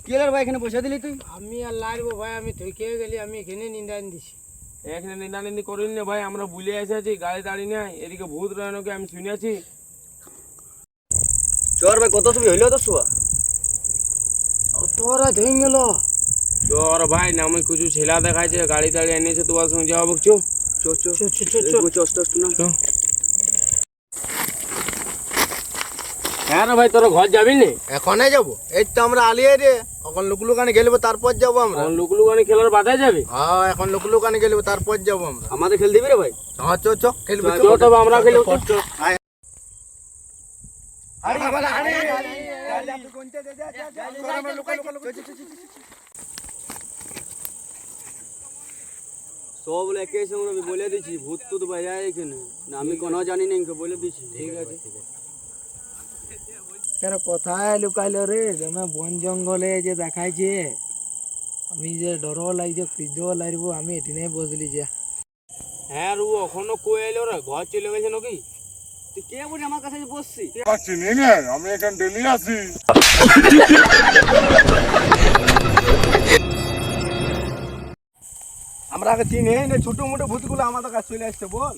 কেলার ভাই এখানে বসে দিলি তুই? আমি আর লাগবো ভাই, আমি থইকে গেলি, আমি এখানে নিন্দা দিছি। এখানে নিন্দানিন্দি করিনি না ভাই, আমরা বুলে এসেছি, গাড়ি দাঁড়িয়ে নাই, এদিকে ভূত রায়নকে আমি শুনেছি। চর ভাই কত ছবি হইলো তো শুয়া? তোরা ধই গেল। তোর ভাই নামে কিছু ছেলা দেখাইছে, গাড়ি দাঁড়িয়ে এনেছে, তোমার সঙ্গে যাওয়া বকছো। চো চো চো চো চো চো। চো চো চো না। হ্যাঁ রে ভাই, তোর ঘর যাবি নি? এখনই যাবো? এই তো আমরা আলিয়ে রে, এখন লুকলুকানে গেলবো তারপর যাবো আমরা। লুকলুকানি খেলার বাধা যাবে? হ্যাঁ এখন লুকলুকানে গেলবো তারপর যাবো আমরা। আমাদের খেল দিবি রে ভাই? হ্যাঁ চো চো খেলবো চো তবে আমরা খেলবো। আরে সব একে সঙ্গে আমি বলে দিচ্ছি, ভূত টুত বাজায় এখানে না, আমি কোনো জানি না, ইনকে বলে দিচ্ছি। ঠিক আছে। তার কোথায় লুকাইলো রে? তুমি বন জঙ্গলে যে দেখাইছে, আমি যে ডরও লাগছে, খুঁজতেও লাগবো, আমি এটিনে বসলি যে। হ্যাঁ রু, এখনো কই এলো রে? ঘর চলে গেছে নাকি? তুই কে বলি আমার কাছে বসছি? চিনি না, আমি এখানে ডেলি আসি। আমরা আগে চিনি না, ছোট মোটো ভূতগুলো আমাদের কাছে চলে আসছে বল।